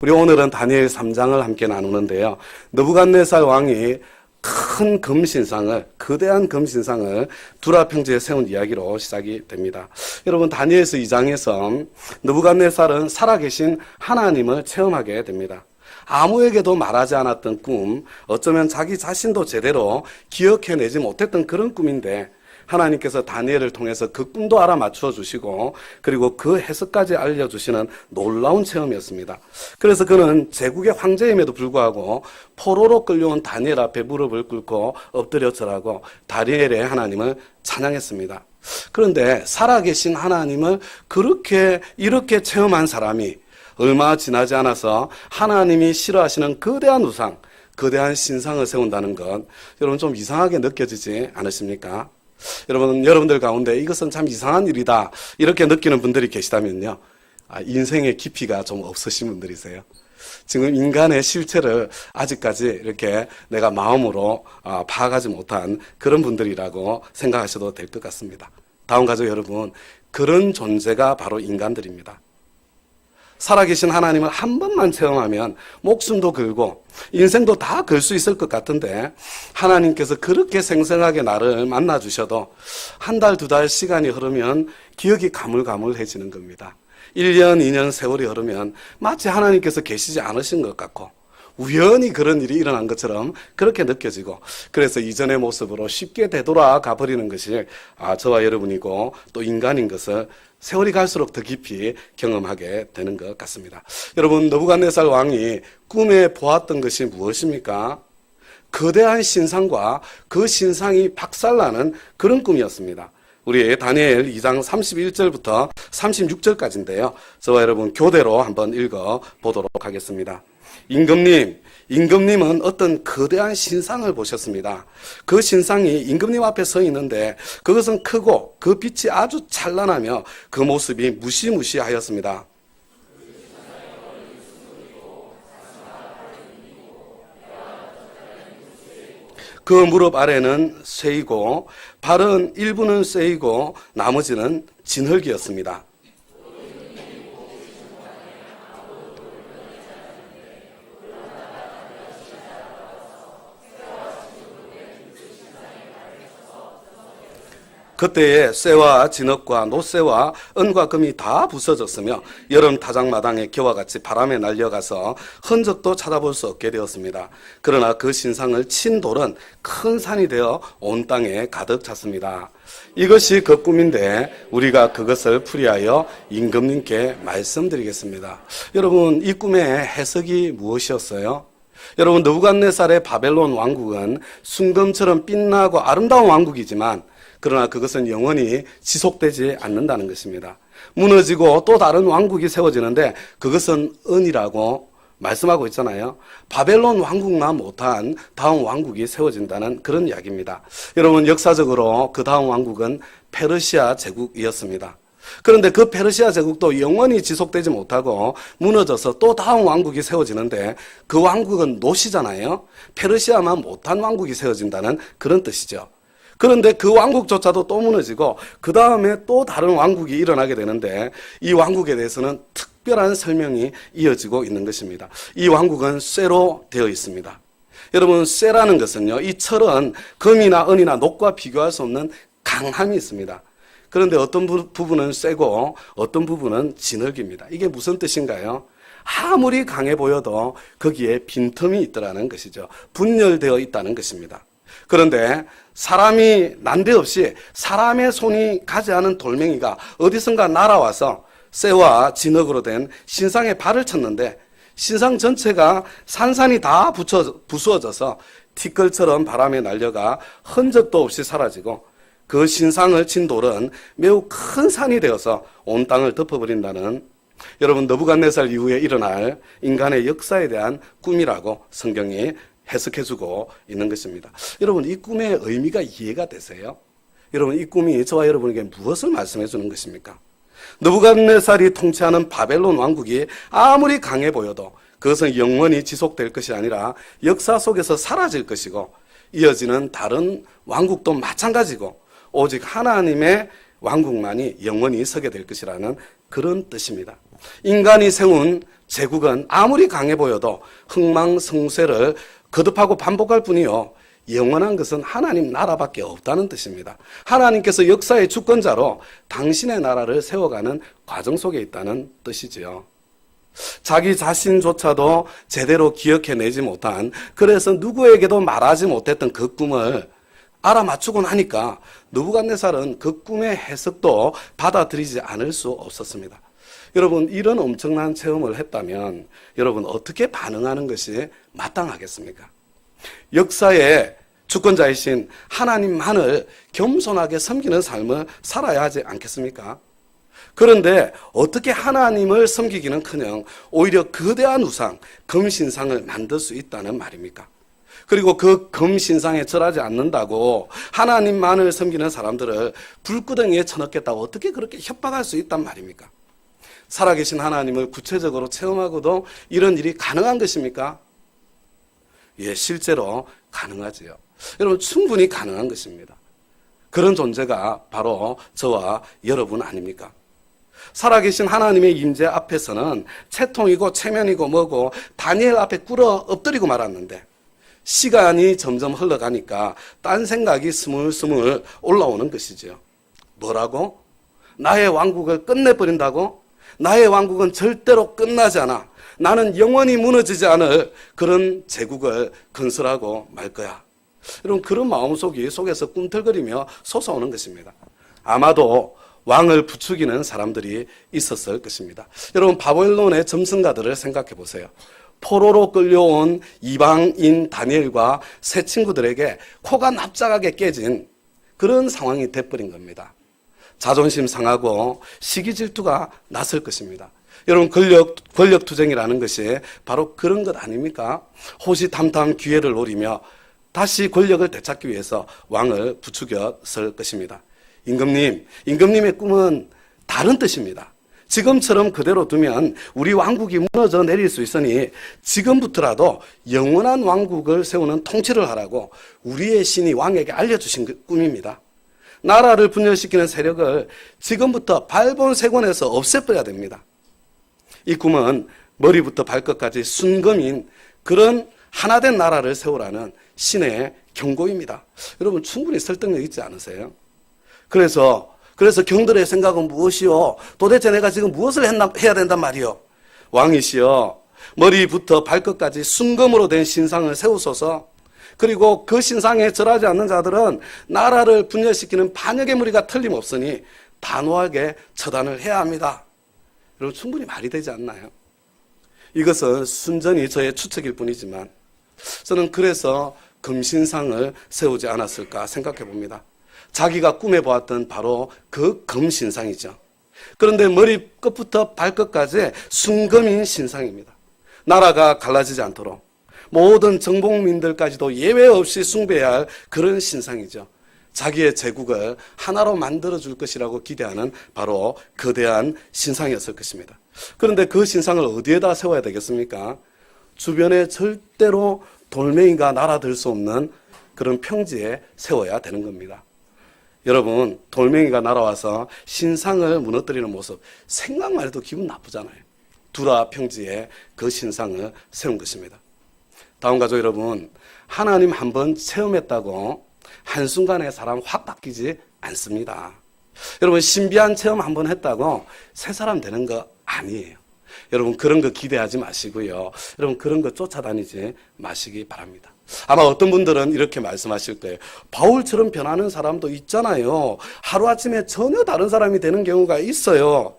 우리 오늘은 다니엘 3장을 함께 나누는데요. 느부갓네살 왕이 큰 금신상을, 거대한 금신상을 두라 평지에 세운 이야기로 시작이 됩니다. 여러분, 다니엘서 2장에서 느부갓네살은 살아계신 하나님을 체험하게 됩니다. 아무에게도 말하지 않았던 꿈, 어쩌면 자기 자신도 제대로 기억해내지 못했던 그런 꿈인데 하나님께서 다니엘을 통해서 그 꿈도 알아맞추어 주시고 그리고 그 해석까지 알려주시는 놀라운 체험이었습니다. 그래서 그는 제국의 황제임에도 불구하고 포로로 끌려온 다니엘 앞에 무릎을 꿇고 엎드려 절하고 다니엘의 하나님을 찬양했습니다. 그런데 살아계신 하나님을 이렇게 체험한 사람이 얼마 지나지 않아서 하나님이 싫어하시는 거대한 우상, 거대한 신상을 세운다는 것, 여러분 좀 이상하게 느껴지지 않으십니까? 여러분들 가운데 이것은 참 이상한 일이다 이렇게 느끼는 분들이 계시다면요, 인생의 깊이가 좀 없으신 분들이세요. 지금 인간의 실체를 아직까지 이렇게 내가 마음으로 파악하지 못한 그런 분들이라고 생각하셔도 될 것 같습니다. 다음 가족 여러분, 그런 존재가 바로 인간들입니다. 살아계신 하나님을 한 번만 체험하면 목숨도 걸고 인생도 다 걸 수 있을 것 같은데 하나님께서 그렇게 생생하게 나를 만나주셔도 한 달, 두 달 시간이 흐르면 기억이 가물가물해지는 겁니다. 1년, 2년 세월이 흐르면 마치 하나님께서 계시지 않으신 것 같고 우연히 그런 일이 일어난 것처럼 그렇게 느껴지고, 그래서 이전의 모습으로 쉽게 되돌아가 버리는 것이 저와 여러분이고 또 인간인 것을 세월이 갈수록 더 깊이 경험하게 되는 것 같습니다. 여러분, 느부갓네살 왕이 꿈에 보았던 것이 무엇입니까? 거대한 신상과 그 신상이 박살나는 그런 꿈이었습니다. 우리 다니엘 2장 31절부터 36절까지인데요. 저와 여러분 교대로 한번 읽어보도록 하겠습니다. 임금님은 어떤 거대한 신상을 보셨습니다. 그 신상이 임금님 앞에 서 있는데 그것은 크고 그 빛이 아주 찬란하며 그 모습이 무시무시하였습니다. 그 무릎 아래는 쇠이고 발은 일부는 쇠이고 나머지는 진흙이었습니다. 그때에 쇠와 진흙과 노쇠와 은과 금이 다 부서졌으며 여름 타작마당의 겨와 같이 바람에 날려가서 흔적도 찾아볼 수 없게 되었습니다. 그러나 그 신상을 친 돌은 큰 산이 되어 온 땅에 가득 찼습니다. 이것이 그 꿈인데 우리가 그것을 풀이하여 임금님께 말씀드리겠습니다. 여러분, 이 꿈의 해석이 무엇이었어요? 여러분, 느부갓네살의 바벨론 왕국은 순금처럼 빛나고 아름다운 왕국이지만 그러나 그것은 영원히 지속되지 않는다는 것입니다. 무너지고 또 다른 왕국이 세워지는데 그것은 은이라고 말씀하고 있잖아요. 바벨론 왕국만 못한 다음 왕국이 세워진다는 그런 이야기입니다. 여러분, 역사적으로 그 다음 왕국은 페르시아 제국이었습니다. 그런데 그 페르시아 제국도 영원히 지속되지 못하고 무너져서 또 다음 왕국이 세워지는데 그 왕국은 노시잖아요. 페르시아만 못한 왕국이 세워진다는 그런 뜻이죠. 그런데 그 왕국조차도 또 무너지고 그 다음에 또 다른 왕국이 일어나게 되는데 이 왕국에 대해서는 특별한 설명이 이어지고 있는 것입니다. 이 왕국은 쇠로 되어 있습니다. 여러분, 쇠라는 것은요, 이 철은 금이나 은이나 녹과 비교할 수 없는 강함이 있습니다. 그런데 어떤 부분은 쇠고 어떤 부분은 진흙입니다. 이게 무슨 뜻인가요? 아무리 강해 보여도 거기에 빈틈이 있다는 것이죠. 분열되어 있다는 것입니다. 그런데 사람이 난데없이 사람의 손이 가지 않은 돌멩이가 어디선가 날아와서 쇠와 진흙으로 된 신상에 발을 쳤는데 신상 전체가 산산이 다 부수어져서 티끌처럼 바람에 날려가 흔적도 없이 사라지고 그 신상을 친 돌은 매우 큰 산이 되어서 온 땅을 덮어버린다는, 여러분, 느부갓네살 이후에 일어날 인간의 역사에 대한 꿈이라고 성경이 해석해주고 있는 것입니다. 여러분, 이 꿈의 의미가 이해가 되세요? 여러분, 이 꿈이 저와 여러분에게 무엇을 말씀해주는 것입니까? 느부갓네살이 통치하는 바벨론 왕국이 아무리 강해 보여도 그것은 영원히 지속될 것이 아니라 역사 속에서 사라질 것이고 이어지는 다른 왕국도 마찬가지고 오직 하나님의 왕국만이 영원히 서게 될 것이라는 그런 뜻입니다. 인간이 세운 제국은 아무리 강해 보여도 흥망성쇠를 거듭하고 반복할 뿐이요, 영원한 것은 하나님 나라밖에 없다는 뜻입니다. 하나님께서 역사의 주권자로 당신의 나라를 세워가는 과정 속에 있다는 뜻이지요. 자기 자신조차도 제대로 기억해내지 못한, 그래서 누구에게도 말하지 못했던 그 꿈을 알아맞추고 나니까 느부갓네살은 그 꿈의 해석도 받아들이지 않을 수 없었습니다. 여러분, 이런 엄청난 체험을 했다면 여러분 어떻게 반응하는 것이 마땅하겠습니까? 역사의 주권자이신 하나님만을 겸손하게 섬기는 삶을 살아야 하지 않겠습니까? 그런데 어떻게 하나님을 섬기기는커녕 오히려 거대한 우상, 금신상을 만들 수 있다는 말입니까? 그리고 그 금신상에 절하지 않는다고 하나님만을 섬기는 사람들을 불구덩이에 쳐넣겠다고 어떻게 그렇게 협박할 수 있단 말입니까? 살아계신 하나님을 구체적으로 체험하고도 이런 일이 가능한 것입니까? 예, 실제로 가능하지요. 여러분, 충분히 가능한 것입니다. 그런 존재가 바로 저와 여러분 아닙니까? 살아계신 하나님의 임재 앞에서는 채통이고 체면이고 뭐고 다니엘 앞에 꿇어 엎드리고 말았는데, 시간이 점점 흘러가니까 딴 생각이 스물스물 올라오는 것이죠. 뭐라고? 나의 왕국을 끝내버린다고? 나의 왕국은 절대로 끝나지 않아. 나는 영원히 무너지지 않을 그런 제국을 건설하고 말 거야. 여러분, 그런 마음속이 속에서 꿈틀거리며 솟아오는 것입니다. 아마도 왕을 부추기는 사람들이 있었을 것입니다. 여러분, 바벨론의 점성가들을 생각해 보세요. 포로로 끌려온 이방인 다니엘과 새 친구들에게 코가 납작하게 깨진 그런 상황이 돼버린 겁니다. 자존심 상하고 시기 질투가 났을 것입니다. 여러분, 권력 투쟁이라는 것이 바로 그런 것 아닙니까? 호시탐탐 기회를 노리며 다시 권력을 되찾기 위해서 왕을 부추겼을 것입니다. 임금님의 꿈은 다른 뜻입니다. 지금처럼 그대로 두면 우리 왕국이 무너져 내릴 수 있으니 지금부터라도 영원한 왕국을 세우는 통치를 하라고 우리의 신이 왕에게 알려주신 꿈입니다. 나라를 분열시키는 세력을 지금부터 발본색원에서 없애버려야 됩니다. 이 꿈은 머리부터 발끝까지 순금인 그런 하나된 나라를 세우라는 신의 경고입니다. 여러분, 충분히 설득력 있지 않으세요? 그래서 경들의 생각은 무엇이요? 도대체 내가 지금 무엇을 해야 된단 말이요? 왕이시여, 머리부터 발끝까지 순금으로 된 신상을 세우소서. 그리고 그 신상에 절하지 않는 자들은 나라를 분열시키는 반역의 무리가 틀림없으니 단호하게 처단을 해야 합니다. 여러분, 충분히 말이 되지 않나요? 이것은 순전히 저의 추측일 뿐이지만 저는 그래서 금신상을 세우지 않았을까 생각해 봅니다. 자기가 꿈에 보았던 바로 그 금신상이죠. 그런데 머리 끝부터 발끝까지 순금인 신상입니다. 나라가 갈라지지 않도록 모든 정복민들까지도 예외 없이 숭배해야 할 그런 신상이죠. 자기의 제국을 하나로 만들어줄 것이라고 기대하는 바로 거대한 신상이었을 것입니다. 그런데 그 신상을 어디에다 세워야 되겠습니까? 주변에 절대로 돌멩이가 날아들 수 없는 그런 평지에 세워야 되는 겁니다. 여러분, 돌멩이가 날아와서 신상을 무너뜨리는 모습 생각만 해도 기분 나쁘잖아요. 두라 평지에 그 신상을 세운 것입니다. 다음 가족 여러분, 하나님 한번 체험했다고 한순간에 사람 확 바뀌지 않습니다. 여러분, 신비한 체험 한번 했다고 새 사람 되는 거 아니에요. 여러분, 그런 거 기대하지 마시고요. 여러분, 그런 거 쫓아다니지 마시기 바랍니다. 아마 어떤 분들은 이렇게 말씀하실 거예요. 바울처럼 변하는 사람도 있잖아요. 하루아침에 전혀 다른 사람이 되는 경우가 있어요.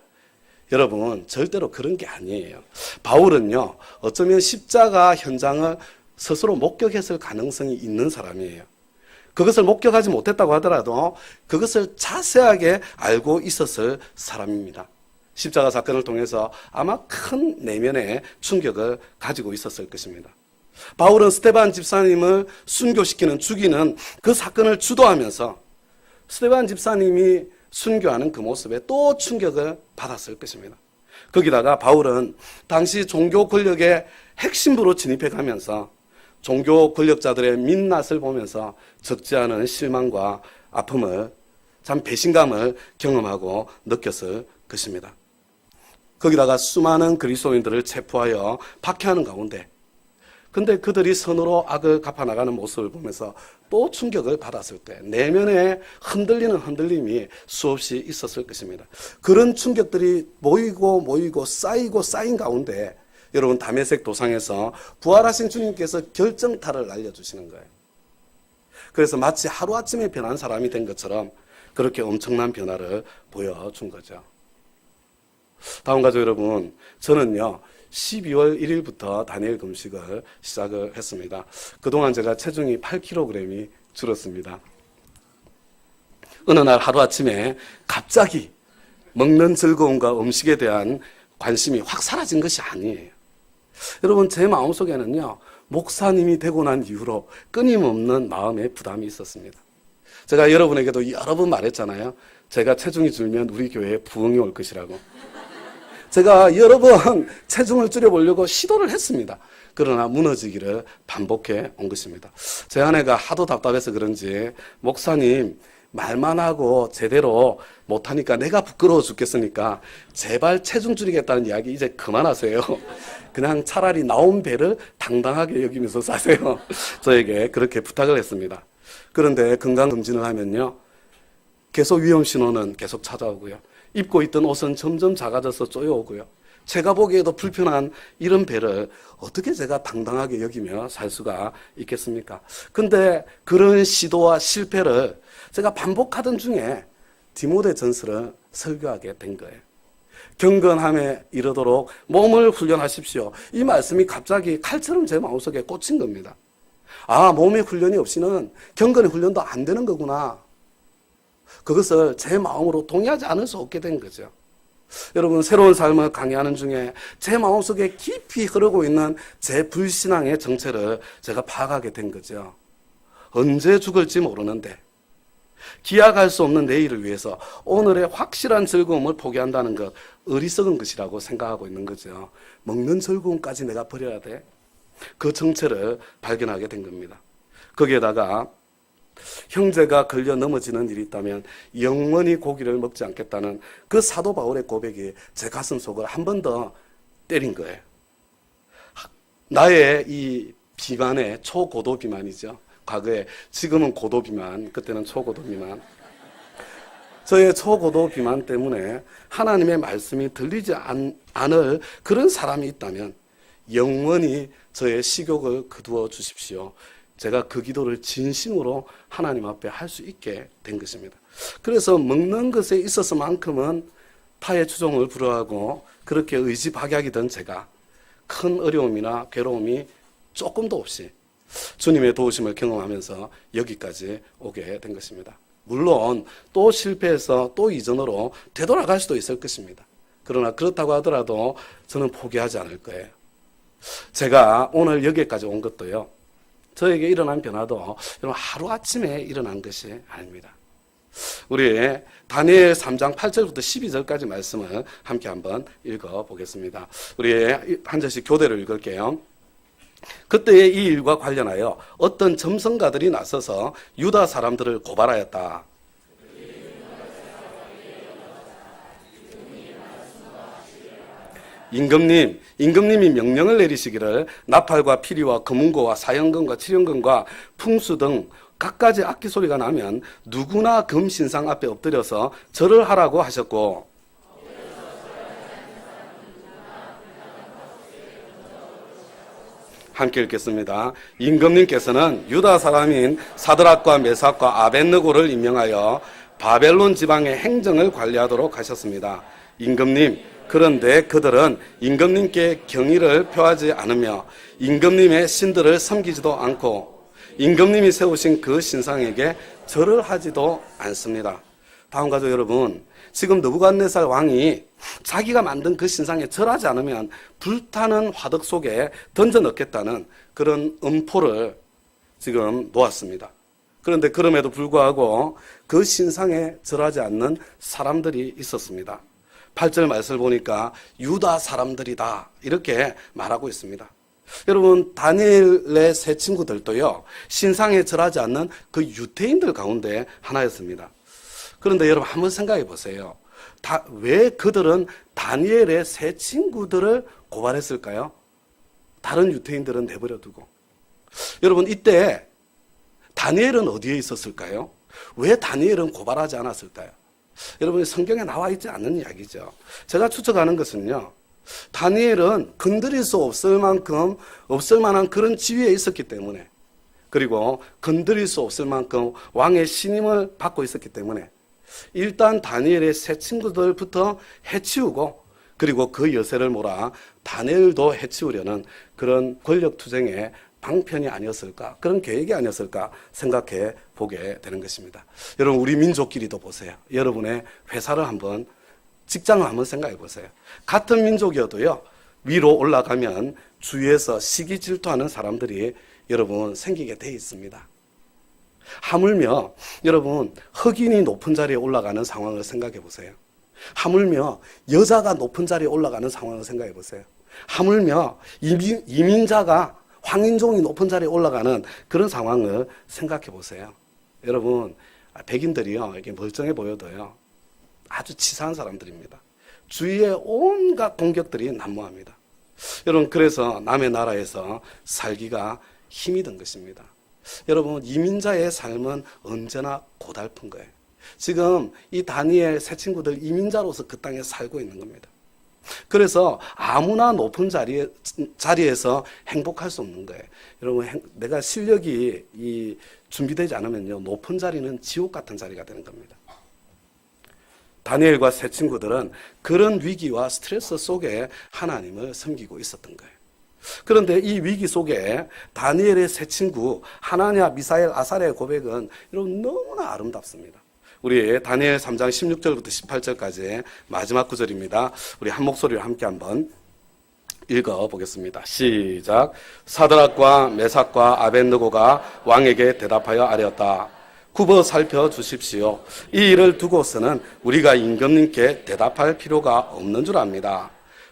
여러분, 절대로 그런 게 아니에요. 바울은요, 어쩌면 십자가 현장을 스스로 목격했을 가능성이 있는 사람이에요. 그것을 목격하지 못했다고 하더라도 그것을 자세하게 알고 있었을 사람입니다. 십자가 사건을 통해서 아마 큰 내면의 충격을 가지고 있었을 것입니다. 바울은 스데반 집사님을 순교시키는, 죽이는 그 사건을 주도하면서 스데반 집사님이 순교하는 그 모습에 또 충격을 받았을 것입니다. 거기다가 바울은 당시 종교 권력의 핵심부로 진입해 가면서 종교 권력자들의 민낯을 보면서 적지 않은 실망과 아픔을, 참 배신감을 경험하고 느꼈을 것입니다. 거기다가 수많은 그리스도인들을 체포하여 박해하는 가운데, 근데 그들이 선으로 악을 갚아나가는 모습을 보면서 또 충격을 받았을 때 내면에 흔들리는 흔들림이 수없이 있었을 것입니다. 그런 충격들이 모이고 쌓인 가운데 여러분, 다메섹 도상에서 부활하신 주님께서 결정타를 날려주시는 거예요. 그래서 마치 하루아침에 변한 사람이 된 것처럼 그렇게 엄청난 변화를 보여준 거죠. 다음 가족 여러분, 저는요 12월 1일부터 다니엘 금식을 시작을 했습니다. 그동안 제가 체중이 8kg이 줄었습니다. 어느 날 하루아침에 갑자기 먹는 즐거움과 음식에 대한 관심이 확 사라진 것이 아니에요. 여러분, 제 마음속에는요 목사님이 되고 난 이후로 끊임없는 마음의 부담이 있었습니다. 제가 여러분에게도 여러 번 말했잖아요. 제가 체중이 줄면 우리 교회에 부흥이 올 것이라고. 제가 여러 번 체중을 줄여보려고 시도를 했습니다. 그러나 무너지기를 반복해 온 것입니다. 제 아내가 하도 답답해서 그런지, 목사님 말만 하고 제대로 못하니까 내가 부끄러워 죽겠으니까 제발 체중 줄이겠다는 이야기 이제 그만하세요. 그냥 차라리 나온 배를 당당하게 여기면서 사세요. 저에게 그렇게 부탁을 했습니다. 그런데 건강검진을 하면요 계속 위험 신호는 계속 찾아오고요, 입고 있던 옷은 점점 작아져서 쪼여오고요, 제가 보기에도 불편한 이런 배를 어떻게 제가 당당하게 여기며 살 수가 있겠습니까? 근데 그런 시도와 실패를 제가 반복하던 중에 디모데 전서를 설교하게 된 거예요. 경건함에 이르도록 몸을 훈련하십시오. 이 말씀이 갑자기 칼처럼 제 마음속에 꽂힌 겁니다. 아, 몸의 훈련이 없이는 경건의 훈련도 안 되는 거구나. 그것을 제 마음으로 동의하지 않을 수 없게 된 거죠. 여러분, 새로운 삶을 강의하는 중에 제 마음속에 깊이 흐르고 있는 제 불신앙의 정체를 제가 파악하게 된 거죠. 언제 죽을지 모르는데 기약할 수 없는 내일을 위해서 오늘의 확실한 즐거움을 포기한다는 것, 어리석은 것이라고 생각하고 있는 거죠. 먹는 즐거움까지 내가 버려야 돼? 그 정체를 발견하게 된 겁니다. 거기에다가 형제가 걸려 넘어지는 일이 있다면 영원히 고기를 먹지 않겠다는 그 사도 바울의 고백이 제 가슴 속을 한 번 더 때린 거예요. 나의 이 비만의 초고도 비만이죠. 과거에, 지금은 고도 비만, 그때는 초고도 비만. 저의 초고도 비만 때문에 하나님의 말씀이 들리지 않을 그런 사람이 있다면 영원히 저의 식욕을 거두어 주십시오. 제가 그 기도를 진심으로 하나님 앞에 할 수 있게 된 것입니다. 그래서 먹는 것에 있어서만큼은 타의 추종을 불허하고 그렇게 의지박약이던 제가 큰 어려움이나 괴로움이 조금도 없이 주님의 도우심을 경험하면서 여기까지 오게 된 것입니다. 물론 또 실패해서 또 이전으로 되돌아갈 수도 있을 것입니다. 그러나 그렇다고 하더라도 저는 포기하지 않을 거예요. 제가 오늘 여기까지 온 것도요, 저에게 일어난 변화도 여러분 하루아침에 일어난 것이 아닙니다. 우리 다니엘 3장 8절부터 12절까지 말씀을 함께 한번 읽어보겠습니다. 우리 한 절씩 교대로 읽을게요. 그때의 이 일과 관련하여 어떤 점성가들이 나서서 유다 사람들을 고발하였다. 임금님이 명령을 내리시기를 나팔과 피리와 금은고와 사형금과 칠형금과 풍수 등 갖가지 악기 소리가 나면 누구나 금신상 앞에 엎드려서 절을 하라고 하셨고, 함께 읽겠습니다. 임금님께서는 유다 사람인 사드락과 메삭과 아벳느고를 임명하여 바벨론 지방의 행정을 관리하도록 하셨습니다. 임금님, 그런데 그들은 임금님께 경의를 표하지 않으며 임금님의 신들을 섬기지도 않고 임금님이 세우신 그 신상에게 절을 하지도 않습니다. 다음 가족 여러분, 지금 느부갓네살 왕이 자기가 만든 그 신상에 절하지 않으면 불타는 화덕 속에 던져 넣겠다는 그런 음포를 지금 놓았습니다. 그런데 그럼에도 불구하고 그 신상에 절하지 않는 사람들이 있었습니다. 8절 말씀을 보니까 유다 사람들이다 이렇게 말하고 있습니다. 여러분, 다니엘의 세 친구들도요, 신상에 절하지 않는 그 유대인들 가운데 하나였습니다. 그런데 여러분 한번 생각해 보세요. 왜 그들은 다니엘의 세 친구들을 고발했을까요? 다른 유대인들은 내버려 두고. 여러분, 이때 다니엘은 어디에 있었을까요? 왜 다니엘은 고발하지 않았을까요? 여러분, 성경에 나와 있지 않는 이야기죠. 제가 추측하는 것은요, 다니엘은 건드릴 수 없을 만한 그런 지위에 있었기 때문에, 그리고 건드릴 수 없을 만큼 왕의 신임을 받고 있었기 때문에 일단 다니엘의 세 친구들부터 해치우고, 그리고 그 여세를 몰아 다니엘도 해치우려는 그런 권력투쟁의 방편이 아니었을까, 그런 계획이 아니었을까 생각해 보게 되는 것입니다. 여러분, 우리 민족끼리도 보세요. 여러분의 회사를 한번, 직장을 한번 생각해 보세요. 같은 민족이어도요, 위로 올라가면 주위에서 시기 질투하는 사람들이 여러분 생기게 돼 있습니다. 하물며 여러분, 흑인이 높은 자리에 올라가는 상황을 생각해 보세요. 하물며 여자가 높은 자리에 올라가는 상황을 생각해 보세요. 하물며 이민자가, 황인종이 높은 자리에 올라가는 그런 상황을 생각해 보세요. 여러분, 백인들이요, 이렇게 멀쩡해 보여도요, 아주 치사한 사람들입니다. 주위에 온갖 공격들이 난무합니다. 여러분, 그래서 남의 나라에서 살기가 힘이 든 것입니다. 여러분, 이민자의 삶은 언제나 고달픈 거예요. 지금 이 다니엘 세 친구들 이민자로서 그 땅에 살고 있는 겁니다. 그래서 아무나 높은 자리에서 행복할 수 없는 거예요. 여러분, 내가 실력이 준비되지 않으면요, 높은 자리는 지옥 같은 자리가 되는 겁니다. 다니엘과 세 친구들은 그런 위기와 스트레스 속에 하나님을 섬기고 있었던 거예요. 그런데 이 위기 속에 다니엘의 세 친구 하나냐, 미사엘, 아사랴의 고백은 여러분 너무나 아름답습니다. 우리 다니엘 3장 16절부터 18절까지 마지막 구절입니다. 우리 한 목소리로 함께 한번 읽어보겠습니다. 시작. 사드락과 메삭과 아벳느고가 왕에게 대답하여 아뢰었다. 굽어 살펴주십시오. 이 일을 두고서는 우리가 임금님께 대답할 필요가 없는 줄 압니다.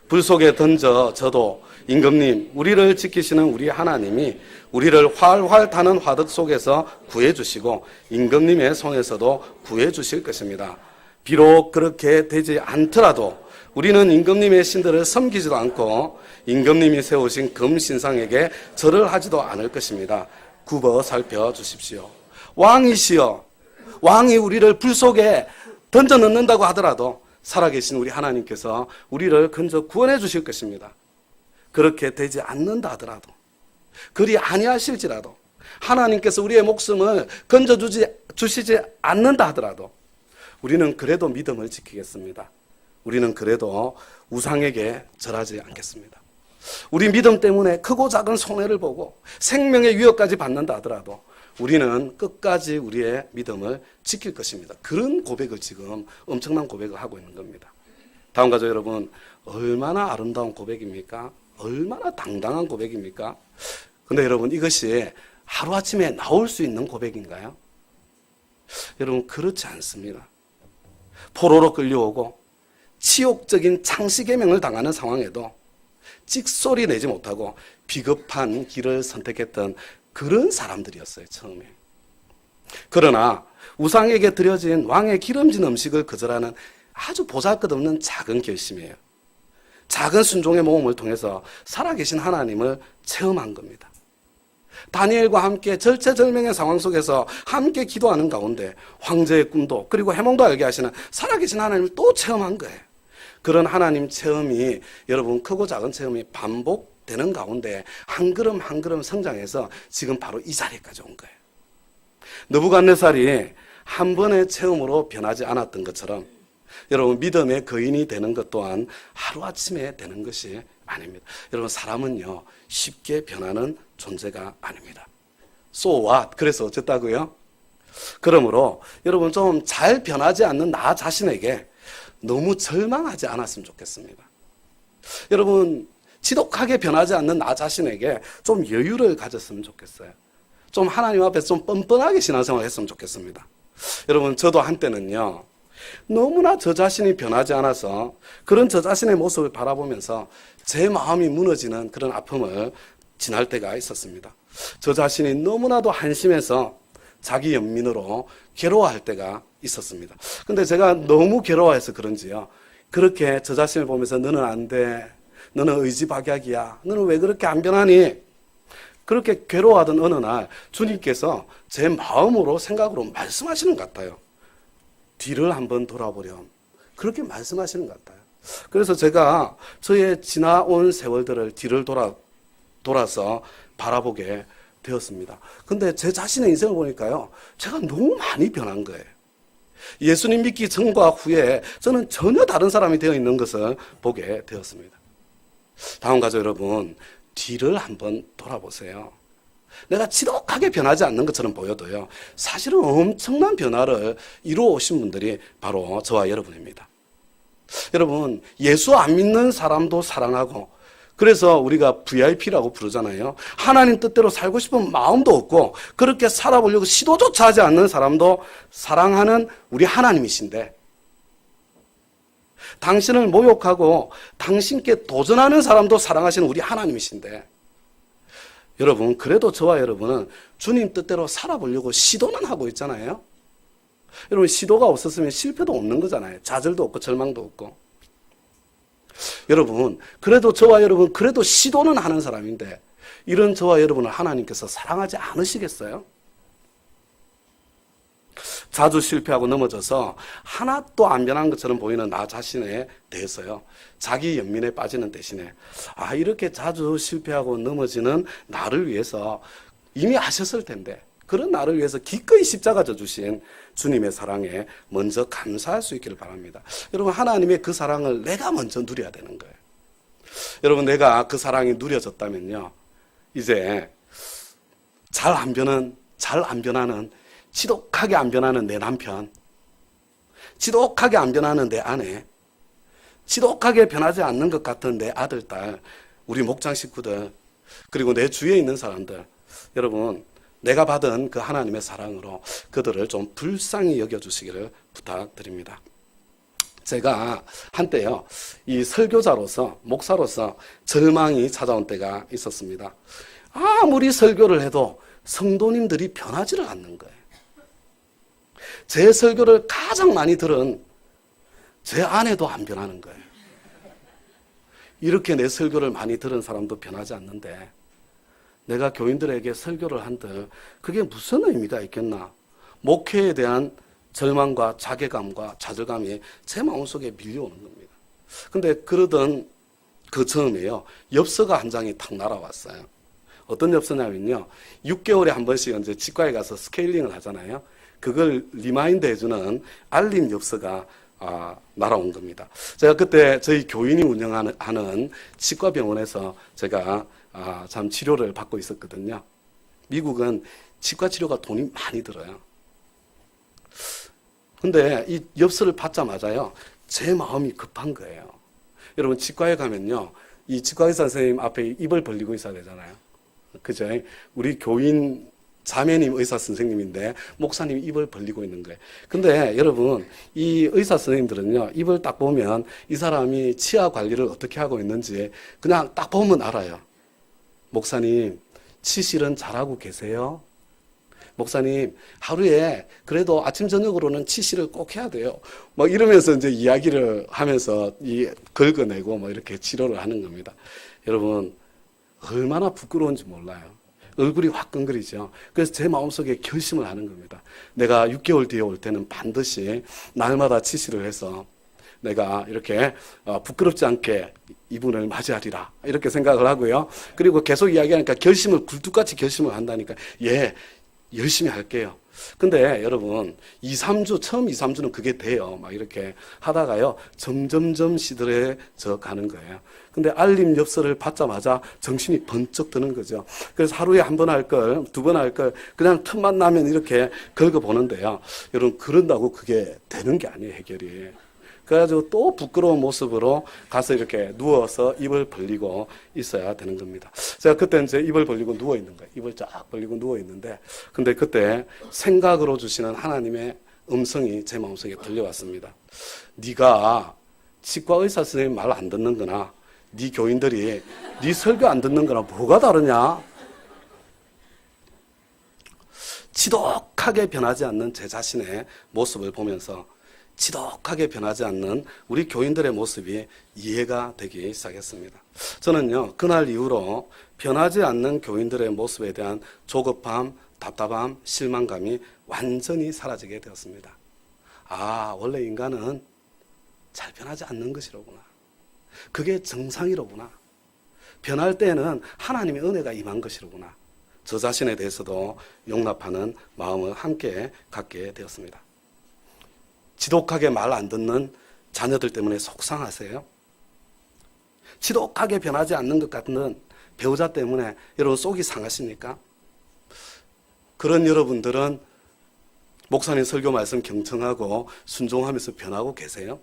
불 속에 던져져도 임금님, 우리를 지키시는 우리 하나님이 우리를 활활 타는 화덕 속에서 구해주시고 임금님의 손에서도 구해주실 것입니다. 비록 그렇게 되지 않더라도 우리는 임금님의 신들을 섬기지도 않고 임금님이 세우신 금신상에게 절을 하지도 않을 것입니다. 굽어 살펴주십시오. 왕이시여, 왕이 우리를 불 속에 던져 넣는다고 하더라도 살아계신 우리 하나님께서 우리를 건져 구원해 주실 것입니다. 그렇게 되지 않는다 하더라도, 그리 아니하실지라도, 하나님께서 우리의 목숨을 건져 주시지 않는다 하더라도 우리는 그래도 믿음을 지키겠습니다. 우리는 그래도 우상에게 절하지 않겠습니다. 우리 믿음 때문에 크고 작은 손해를 보고 생명의 위협까지 받는다 하더라도 우리는 끝까지 우리의 믿음을 지킬 것입니다. 그런 고백을 지금 엄청난 고백을 하고 있는 겁니다. 다음 가족 여러분, 얼마나 아름다운 고백입니까? 얼마나 당당한 고백입니까? 근데 여러분, 이것이 하루아침에 나올 수 있는 고백인가요? 여러분, 그렇지 않습니다. 포로로 끌려오고 치욕적인 창시개명을 당하는 상황에도 찍소리 내지 못하고 비겁한 길을 선택했던 그런 사람들이었어요, 처음에. 그러나 우상에게 드려진 왕의 기름진 음식을 거절하는 아주 보잘것없는 작은 결심이에요. 작은 순종의 모험을 통해서 살아계신 하나님을 체험한 겁니다. 다니엘과 함께 절체절명의 상황 속에서 함께 기도하는 가운데 황제의 꿈도 그리고 해몽도 알게 하시는 살아계신 하나님을 또 체험한 거예요. 그런 하나님 체험이, 여러분, 크고 작은 체험이 반복되는 가운데 한 걸음 한 걸음 성장해서 지금 바로 이 자리까지 온 거예요. 느부갓네살이 한 번의 체험으로 변하지 않았던 것처럼 여러분, 믿음의 거인이 되는 것 또한 하루아침에 되는 것이 아닙니다. 여러분, 사람은요, 쉽게 변하는 존재가 아닙니다. So what? 그래서 어쨌다고요? 그러므로 여러분, 좀 잘 변하지 않는 나 자신에게 너무 절망하지 않았으면 좋겠습니다. 여러분, 지독하게 변하지 않는 나 자신에게 좀 여유를 가졌으면 좋겠어요. 좀 하나님 앞에서 좀 뻔뻔하게 신앙생활을 했으면 좋겠습니다. 여러분, 저도 한때는요, 너무나 저 자신이 변하지 않아서 그런 저 자신의 모습을 바라보면서 제 마음이 무너지는 그런 아픔을 지날 때가 있었습니다. 저 자신이 너무나도 한심해서 자기 연민으로 괴로워할 때가 있었습니다. 근데 제가 너무 괴로워해서 그런지요, 그렇게 저 자신을 보면서 너는 안 돼, 너는 의지박약이야, 너는 왜 그렇게 안 변하니, 그렇게 괴로워하던 어느 날 주님께서 제 마음으로 생각으로 말씀하시는 것 같아요. 뒤를 한번 돌아보렴, 그렇게 말씀하시는 것 같아요. 그래서 제가 저의 지나온 세월들을 뒤를 돌아서 바라보게 되었습니다. 근데 제 자신의 인생을 보니까요, 제가 너무 많이 변한 거예요. 예수님 믿기 전과 후에 저는 전혀 다른 사람이 되어 있는 것을 보게 되었습니다. 다음 가족 여러분, 뒤를 한번 돌아보세요. 내가 지독하게 변하지 않는 것처럼 보여도요, 사실은 엄청난 변화를 이루어 오신 분들이 바로 저와 여러분입니다. 여러분, 예수 안 믿는 사람도 사랑하고, 그래서 우리가 VIP라고 부르잖아요. 하나님 뜻대로 살고 싶은 마음도 없고 그렇게 살아보려고 시도조차 하지 않는 사람도 사랑하는 우리 하나님이신데, 당신을 모욕하고 당신께 도전하는 사람도 사랑하시는 우리 하나님이신데, 여러분, 그래도 저와 여러분은 주님 뜻대로 살아보려고 시도는 하고 있잖아요. 여러분, 시도가 없었으면 실패도 없는 거잖아요. 좌절도 없고 절망도 없고. 여러분, 그래도 저와 여러분, 그래도 시도는 하는 사람인데, 이런 저와 여러분을 하나님께서 사랑하지 않으시겠어요? 자주 실패하고 넘어져서 하나도 안 변한 것처럼 보이는 나 자신에 대해서요, 자기 연민에 빠지는 대신에, 이렇게 자주 실패하고 넘어지는 나를 위해서 이미 하셨을 텐데, 그런 나를 위해서 기꺼이 십자가 져주신 주님의 사랑에 먼저 감사할 수 있기를 바랍니다. 여러분, 하나님의 그 사랑을 내가 먼저 누려야 되는 거예요. 여러분, 내가 그 사랑이 누려졌다면요, 이제 잘 안 변하는, 지독하게 안 변하는 내 남편, 지독하게 안 변하는 내 아내, 지독하게 변하지 않는 것 같은 내 아들, 딸, 우리 목장 식구들, 그리고 내 주위에 있는 사람들, 여러분, 내가 받은 그 하나님의 사랑으로 그들을 좀 불쌍히 여겨주시기를 부탁드립니다. 제가 한때요, 이 설교자로서, 목사로서 절망이 찾아온 때가 있었습니다. 아무리 설교를 해도 성도님들이 변하지를 않는 거예요. 제 설교를 가장 많이 들은 제 아내도 안 변하는 거예요. 이렇게 내 설교를 많이 들은 사람도 변하지 않는데, 내가 교인들에게 설교를 한들 그게 무슨 의미가 있겠나? 목회에 대한 절망과 자괴감과 좌절감이 제 마음속에 밀려오는 겁니다. 근데 그러던 그 즈음에요, 엽서가 한 장이 탁 날아왔어요. 어떤 엽서냐면요, 6개월에 한 번씩 이제 치과에 가서 스케일링을 하잖아요. 그걸 리마인드 해주는 알림 엽서가 날아온 겁니다. 제가 그때 저희 교인이 운영하는 치과병원에서 제가 참 치료를 받고 있었거든요. 미국은 치과 치료가 돈이 많이 들어요. 근데 이 엽서를 받자마자요, 제 마음이 급한 거예요. 여러분, 치과에 가면요, 이 치과 의사 선생님 앞에 입을 벌리고 있어야 되잖아요. 그죠? 우리 교인 자매님 의사 선생님인데 목사님이 입을 벌리고 있는 거예요. 근데 여러분, 이 의사 선생님들은요, 입을 딱 보면 이 사람이 치아 관리를 어떻게 하고 있는지 그냥 딱 보면 알아요. 목사님, 치실은 잘하고 계세요? 목사님, 하루에 그래도 아침 저녁으로는 치실을 꼭 해야 돼요. 뭐 이러면서 이제 이야기를 하면서 긁어내고 뭐 이렇게 치료를 하는 겁니다. 여러분, 얼마나 부끄러운지 몰라요. 얼굴이 화끈거리죠. 그래서 제 마음속에 결심을 하는 겁니다. 내가 6개월 뒤에 올 때는 반드시 날마다 치실을 해서 내가 이렇게 부끄럽지 않게 이분을 맞이하리라, 이렇게 생각을 하고요. 그리고 계속 이야기하니까 결심을, 굴뚝같이 결심을 한다니까, 예, 열심히 할게요. 근데 여러분, 처음 2, 3주는 그게 돼요. 막 이렇게 하다가요, 점점점 시들해져 가는 거예요. 근데 알림 엽서를 받자마자 정신이 번쩍 드는 거죠. 그래서 하루에 한 번 할 걸, 2번 할 걸, 그냥 틈만 나면 이렇게 긁어보는데요. 여러분, 그런다고 그게 되는 게 아니에요, 해결이. 그래가지고 또 부끄러운 모습으로 가서 이렇게 누워서 입을 벌리고 있어야 되는 겁니다. 제가 그때 이제 입을 벌리고 누워 있는 거예요. 입을 쫙 벌리고 누워 있는데, 근데 그때 생각으로 주시는 하나님의 음성이 제 마음속에 들려왔습니다. 네가 치과 의사 선생님 말 안 듣는 거나 네 교인들이 네 설교 안 듣는 거나 뭐가 다르냐? 지독하게 변하지 않는 제 자신의 모습을 보면서 지독하게 변하지 않는 우리 교인들의 모습이 이해가 되기 시작했습니다. 저는요, 그날 이후로 변하지 않는 교인들의 모습에 대한 조급함, 답답함, 실망감이 완전히 사라지게 되었습니다. 아, 원래 인간은 잘 변하지 않는 것이로구나. 그게 정상이로구나. 변할 때는 하나님의 은혜가 임한 것이로구나. 저 자신에 대해서도 용납하는 마음을 함께 갖게 되었습니다. 지독하게 말 안 듣는 자녀들 때문에 속상하세요? 지독하게 변하지 않는 것 같은 배우자 때문에 여러분 속이 상하십니까? 그런 여러분들은 목사님 설교 말씀 경청하고 순종하면서 변하고 계세요?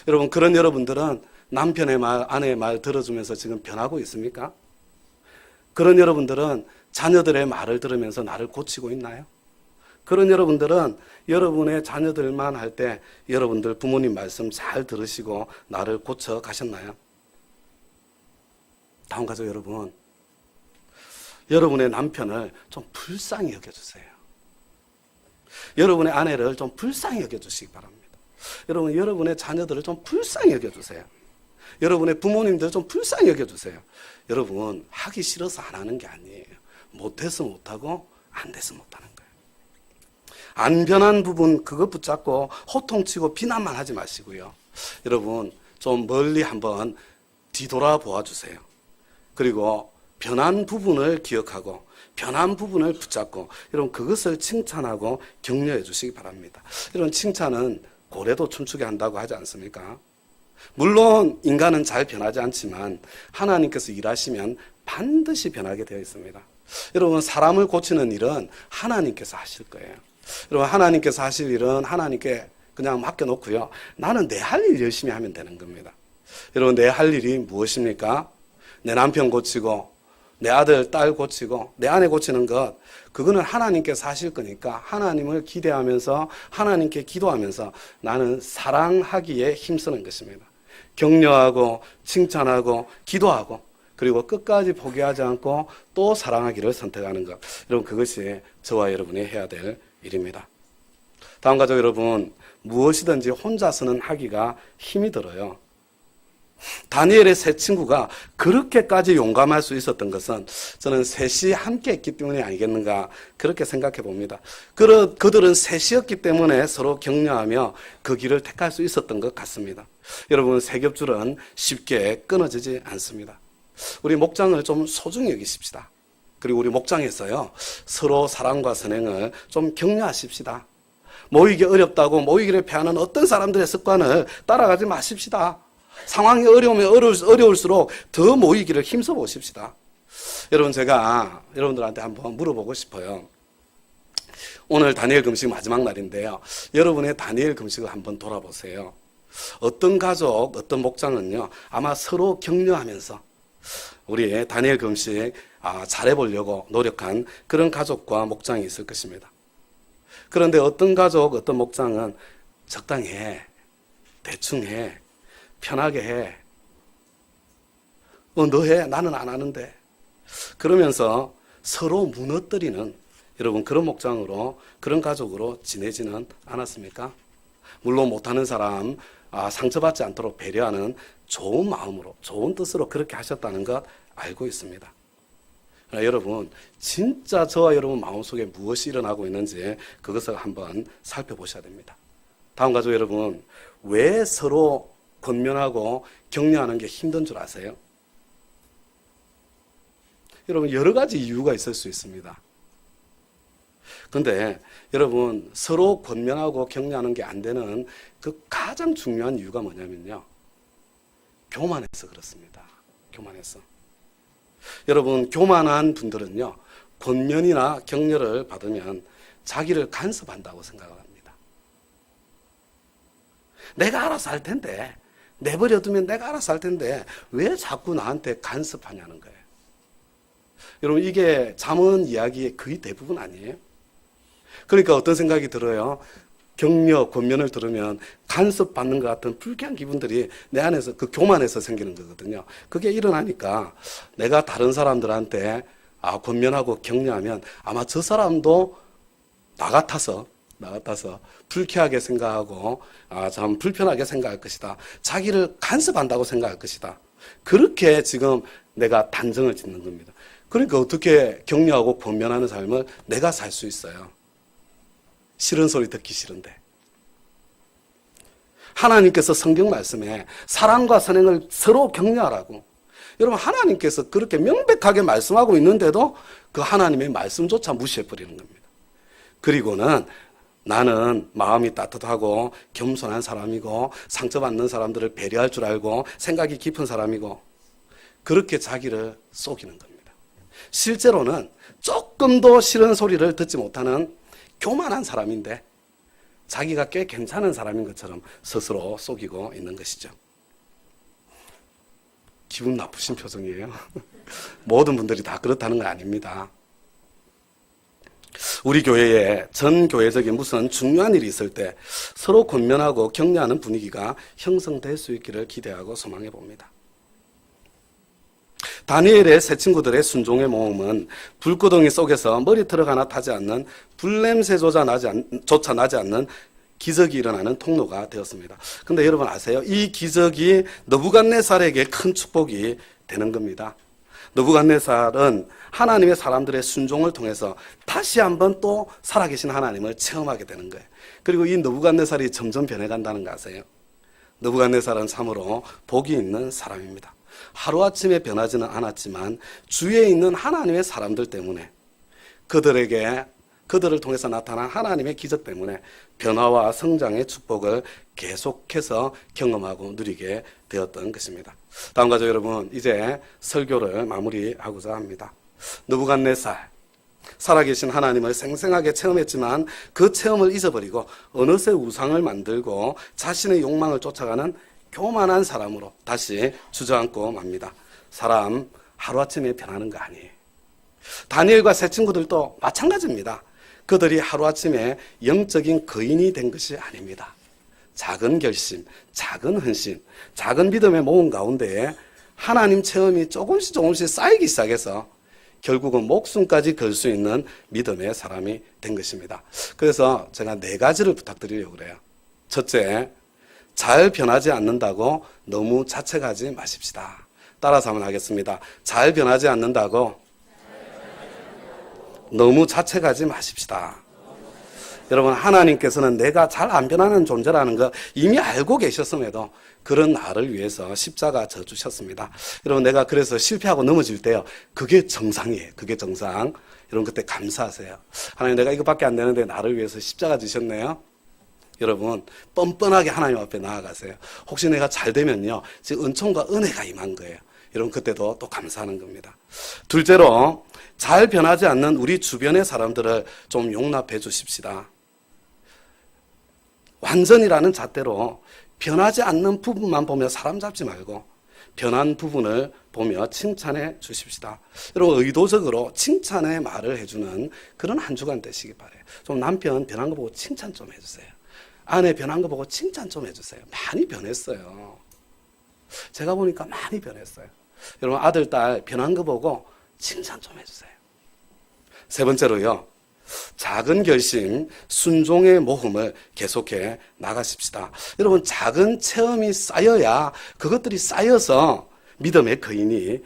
여러분, 그런 여러분들은 남편의 말, 아내의 말 들어주면서 지금 변하고 있습니까? 그런 여러분들은 자녀들의 말을 들으면서 나를 고치고 있나요? 그런 여러분들은 여러분의 자녀들만 할 때 여러분들 부모님 말씀 잘 들으시고 나를 고쳐 가셨나요? 다음 가족 여러분, 여러분의 남편을 좀 불쌍히 여겨주세요. 여러분의 아내를 좀 불쌍히 여겨주시기 바랍니다. 여러분, 여러분의 자녀들을 좀 불쌍히 여겨주세요. 여러분의 부모님들 좀 불쌍히 여겨주세요. 여러분, 하기 싫어서 안 하는 게 아니에요. 못해서 못하고 안 돼서 못하는 거예요. 안 변한 부분 그것 붙잡고 호통치고 비난만 하지 마시고요. 여러분, 좀 멀리 한번 뒤돌아 보아주세요. 그리고 변한 부분을 기억하고 변한 부분을 붙잡고 여러분 그것을 칭찬하고 격려해 주시기 바랍니다. 이런 칭찬은 고래도 춤추게 한다고 하지 않습니까? 물론 인간은 잘 변하지 않지만 하나님께서 일하시면 반드시 변하게 되어 있습니다. 여러분, 사람을 고치는 일은 하나님께서 하실 거예요. 여러분, 하나님께서 하실 일은 하나님께 그냥 맡겨놓고요. 나는 내 할 일 열심히 하면 되는 겁니다. 여러분, 내 할 일이 무엇입니까? 내 남편 고치고 내 아들, 딸 고치고 내 아내 고치는 것, 그거는 하나님께서 하실 거니까 하나님을 기대하면서 하나님께 기도하면서 나는 사랑하기에 힘쓰는 것입니다. 격려하고 칭찬하고 기도하고 그리고 끝까지 포기하지 않고 또 사랑하기를 선택하는 것. 여러분, 그것이 저와 여러분이 해야 될 일입니다. 다음 가족 여러분, 무엇이든지 혼자서는 하기가 힘이 들어요. 다니엘의 세 친구가 그렇게까지 용감할 수 있었던 것은 저는 셋이 함께 했기 때문이 아니겠는가 그렇게 생각해 봅니다. 그들은 셋이었기 때문에 서로 격려하며 그 길을 택할 수 있었던 것 같습니다. 여러분, 세 겹줄은 쉽게 끊어지지 않습니다. 우리 목장을 좀 소중히 여기십시다. 그리고 우리 목장에서요, 서로 사랑과 선행을 좀 격려하십시다. 모이기 어렵다고 모이기를 패하는 어떤 사람들의 습관을 따라가지 마십시다. 상황이 어려우면 어려울수록 더 모이기를 힘써 보십시다. 여러분, 제가 여러분들한테 한번 물어보고 싶어요. 오늘 다니엘 금식 마지막 날인데요. 여러분의 다니엘 금식을 한번 돌아보세요. 어떤 가족, 어떤 목장은요, 아마 서로 격려하면서 우리 다니엘 금식 잘해보려고 노력한 그런 가족과 목장이 있을 것입니다. 그런데 어떤 가족, 어떤 목장은 적당히 해, 대충 해, 편하게 해. 너 해, 나는 안 하는데. 그러면서 서로 무너뜨리는 여러분 그런 목장으로, 그런 가족으로 지내지는 않았습니까? 물론 못하는 사람 상처받지 않도록 배려하는 좋은 마음으로, 좋은 뜻으로 그렇게 하셨다는 것 알고 있습니다. 그러나 여러분, 진짜 저와 여러분 마음속에 무엇이 일어나고 있는지 그것을 한번 살펴보셔야 됩니다. 다음 가족 여러분, 왜 서로 권면하고 격려하는 게 힘든 줄 아세요? 여러분, 여러 가지 이유가 있을 수 있습니다. 그런데 여러분, 서로 권면하고 격려하는 게 안 되는 그 가장 중요한 이유가 뭐냐면요, 교만해서 그렇습니다. 교만해서. 여러분, 교만한 분들은요, 권면이나 격려를 받으면 자기를 간섭한다고 생각을 합니다. 내가 알아서 할 텐데, 내버려두면 내가 알아서 할 텐데 왜 자꾸 나한테 간섭하냐는 거예요. 여러분, 이게 잠언 이야기의 거의 대부분 아니에요? 그러니까 어떤 생각이 들어요? 격려, 권면을 들으면 간섭받는 것 같은 불쾌한 기분들이 내 안에서 그 교만에서 생기는 거거든요. 그게 일어나니까 내가 다른 사람들한테 권면하고 격려하면 아마 저 사람도 나 같아서 불쾌하게 생각하고 참 불편하게 생각할 것이다. 자기를 간섭한다고 생각할 것이다. 그렇게 지금 내가 단정을 짓는 겁니다. 그러니까 어떻게 격려하고 권면하는 삶을 내가 살 수 있어요? 싫은 소리 듣기 싫은데. 하나님께서 성경 말씀에 사랑과 선행을 서로 격려하라고. 여러분, 하나님께서 그렇게 명백하게 말씀하고 있는데도 그 하나님의 말씀조차 무시해버리는 겁니다. 그리고는 나는 마음이 따뜻하고 겸손한 사람이고 상처받는 사람들을 배려할 줄 알고 생각이 깊은 사람이고 그렇게 자기를 속이는 겁니다. 실제로는 조금도 싫은 소리를 듣지 못하는 교만한 사람인데 자기가 꽤 괜찮은 사람인 것처럼 스스로 속이고 있는 것이죠. 기분 나쁘신 표정이에요. 모든 분들이 다 그렇다는 건 아닙니다. 우리 교회에 전 교회적인 무슨 중요한 일이 있을 때 서로 권면하고 격려하는 분위기가 형성될 수 있기를 기대하고 소망해 봅니다. 다니엘의 세 친구들의 순종의 모험은 불구덩이 속에서 머리털 하나 타지 않는 불냄새조차 나지 않는 기적이 일어나는 통로가 되었습니다. 그런데 여러분 아세요? 이 기적이 느부갓네살에게 큰 축복이 되는 겁니다. 느부갓네살은 하나님의 사람들의 순종을 통해서 다시 한번 또 살아계신 하나님을 체험하게 되는 거예요. 그리고 이 느부갓네살이 점점 변해간다는 거 아세요? 느부갓네살은 참으로 복이 있는 사람입니다. 하루아침에 변하지는 않았지만 주위에 있는 하나님의 사람들 때문에 그들을 통해서 나타난 하나님의 기적 때문에 변화와 성장의 축복을 계속해서 경험하고 누리게 되었던 것입니다. 다음과 저 여러분, 이제 설교를 마무리하고자 합니다. 느부갓네살, 살아계신 하나님을 생생하게 체험했지만 그 체험을 잊어버리고 어느새 우상을 만들고 자신의 욕망을 쫓아가는 교만한 사람으로 다시 주저앉고 맙니다. 사람 하루아침에 변하는 거 아니에요. 다니엘과 세 친구들도 마찬가지입니다. 그들이 하루아침에 영적인 거인이 된 것이 아닙니다. 작은 결심, 작은 헌신, 작은 믿음의 모험 가운데에 하나님 체험이 조금씩 쌓이기 시작해서 결국은 목숨까지 걸 수 있는 믿음의 사람이 된 것입니다. 그래서 제가 4가지를 부탁드리려고 그래요. 첫째, 잘 변하지 않는다고 너무 자책하지 마십시다. 따라서 한번 하겠습니다. 잘 변하지 않는다고 너무 자책하지 마십시다. 여러분, 하나님께서는 내가 잘 안 변하는 존재라는 거 이미 알고 계셨음에도 그런 나를 위해서 십자가 져 주셨습니다. 여러분, 내가 그래서 실패하고 넘어질 때요, 그게 정상이에요. 그게 정상. 여러분, 그때 감사하세요. 하나님, 내가 이거밖에 안 되는데 나를 위해서 십자가 지셨네요. 여러분, 뻔뻔하게 하나님 앞에 나아가세요. 혹시 내가 잘 되면요, 지금 은총과 은혜가 임한 거예요. 여러분, 그때도 또 감사하는 겁니다. 둘째로, 잘 변하지 않는 우리 주변의 사람들을 좀 용납해 주십시다. 완전이라는 잣대로 변하지 않는 부분만 보며 사람 잡지 말고 변한 부분을 보며 칭찬해 주십시다. 여러분, 의도적으로 칭찬의 말을 해주는 그런 한 주간 되시기 바래요. 좀 남편 변한 거 보고 칭찬 좀 해주세요. 아내 변한 거 보고 칭찬 좀 해주세요. 많이 변했어요. 제가 보니까 많이 변했어요. 여러분, 아들, 딸 변한 거 보고 칭찬 좀 해주세요. 세 번째로요, 작은 결심, 순종의 모험을 계속해 나가십시다. 여러분, 작은 체험이 쌓여야 그것들이 쌓여서 믿음의 거인이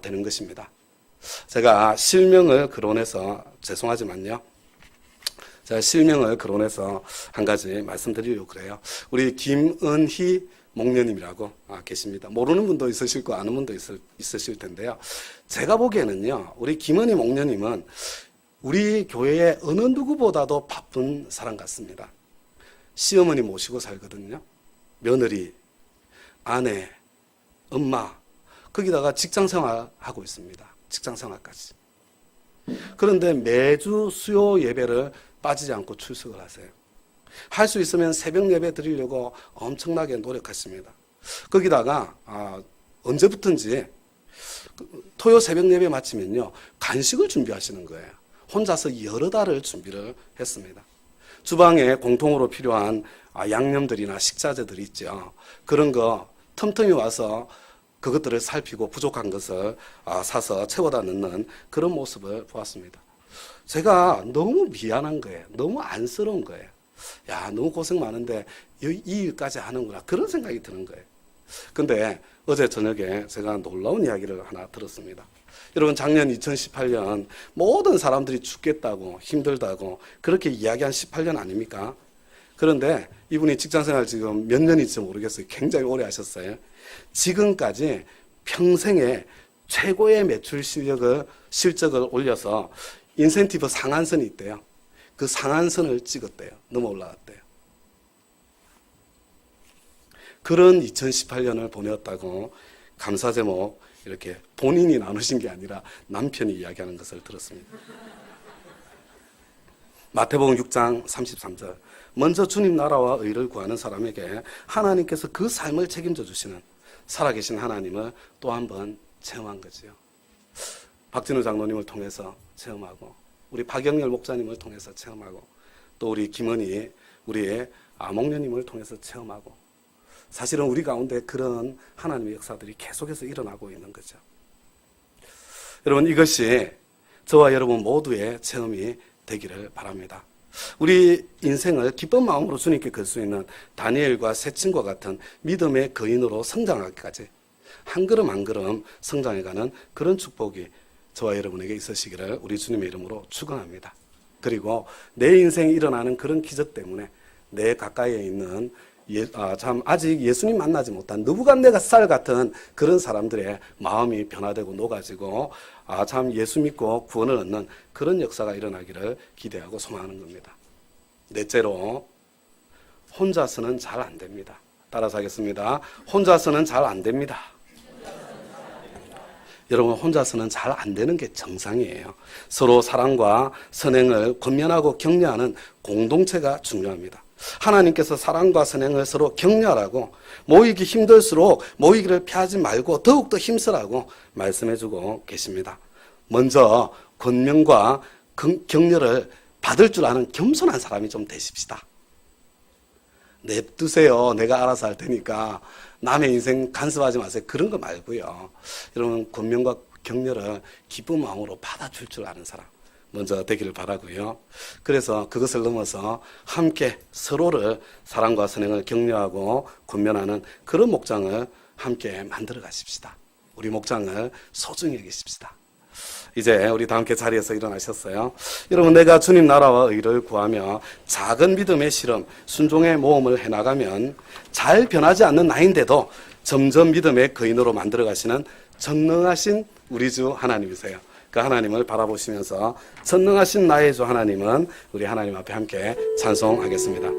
되는 것입니다. 제가 실명을 거론해서 죄송하지만요, 제가 실명을 거론해서 한 가지 말씀드리려고 그래요. 우리 김은희 목녀님이라고 계십니다. 모르는 분도 있으실 거 아는 분도 있으실 텐데요. 제가 보기에는요, 우리 김은희 목녀님은 우리 교회의 어느 누구보다도 바쁜 사람 같습니다. 시어머니 모시고 살거든요. 며느리, 아내, 엄마, 거기다가 직장생활하고 있습니다. 직장생활까지. 그런데 매주 수요 예배를 빠지지 않고 출석을 하세요. 할 수 있으면 새벽 예배 드리려고 엄청나게 노력하십니다. 거기다가 언제부턴지 토요 새벽 예배 마치면요, 간식을 준비하시는 거예요. 혼자서 여러 달을 준비를 했습니다. 주방에 공통으로 필요한 양념들이나 식자재들 있죠. 그런 거 틈틈이 와서 그것들을 살피고 부족한 것을 사서 채워다 넣는 그런 모습을 보았습니다. 제가 너무 미안한 거예요. 너무 안쓰러운 거예요. 야, 너무 고생 많은데 이 일까지 하는구나. 그런 생각이 드는 거예요. 근데 어제 저녁에 제가 놀라운 이야기를 하나 들었습니다. 여러분, 작년 2018년 모든 사람들이 죽겠다고 힘들다고 그렇게 이야기한 18년 아닙니까? 그런데 이분이 직장생활 지금 몇 년인지 모르겠어요. 굉장히 오래 하셨어요. 지금까지 평생에 최고의 매출 실적을 올려서 인센티브 상한선이 있대요. 그 상한선을 찍었대요. 넘어 올라갔대요. 그런 2018년을 보냈다고 감사 제목 이렇게 본인이 나누신 게 아니라 남편이 이야기하는 것을 들었습니다. 마태복음 6장 33절. 먼저 주님 나라와 의를 구하는 사람에게 하나님께서 그 삶을 책임져 주시는 살아계신 하나님을 또 한 번 체험한 거지요. 박진우 장로님을 통해서 체험하고, 우리 박영렬 목사님을 통해서 체험하고, 또 우리 김은희, 우리의 목녀님을 통해서 체험하고, 사실은 우리 가운데 그런 하나님의 역사들이 계속해서 일어나고 있는 거죠. 여러분, 이것이 저와 여러분 모두의 체험이 되기를 바랍니다. 우리 인생을 기쁜 마음으로 주님께 걸 수 있는 다니엘과 세친과 같은 믿음의 거인으로 성장하기까지 한 걸음 한 걸음 성장해가는 그런 축복이 저와 여러분에게 있으시기를 우리 주님의 이름으로 축원합니다. 그리고 내 인생에 일어나는 그런 기적 때문에 내 가까이에 있는 참 아직 예수님 만나지 못한 느부갓네살 같은 그런 사람들의 마음이 변화되고 녹아지고 참 예수 믿고 구원을 얻는 그런 역사가 일어나기를 기대하고 소망하는 겁니다. 넷째로, 혼자서는 잘 안 됩니다. 따라서 하겠습니다. 혼자서는 잘 안 됩니다. 여러분, 혼자서는 잘 안 되는 게 정상이에요. 서로 사랑과 선행을 권면하고 격려하는 공동체가 중요합니다. 하나님께서 사랑과 선행을 서로 격려하라고, 모이기 힘들수록 모이기를 피하지 말고 더욱더 힘쓰라고 말씀해주고 계십니다. 먼저 권면과 격려를 받을 줄 아는 겸손한 사람이 좀 되십시다. 냅두세요. 내가 알아서 할 테니까 남의 인생 간섭하지 마세요. 그런 거 말고요. 여러분, 권면과 격려를 기쁜 마음으로 받아줄 줄 아는 사람 먼저 되기를 바라고요. 그래서 그것을 넘어서 함께 서로를 사랑과 선행을 격려하고 권면하는 그런 목장을 함께 만들어 가십시다. 우리 목장을 소중히 여기십시다. 이제 우리 다 함께 자리에서 일어나셨어요. 여러분, 내가 주님 나라와 의를 구하며 작은 믿음의 실험, 순종의 모험을 해나가면 잘 변하지 않는 나인데도 점점 믿음의 거인으로 만들어 가시는 전능하신 우리 주 하나님이세요. 그 하나님을 바라보시면서 전능하신 나의 주 하나님은 우리 하나님 앞에 함께 찬송하겠습니다.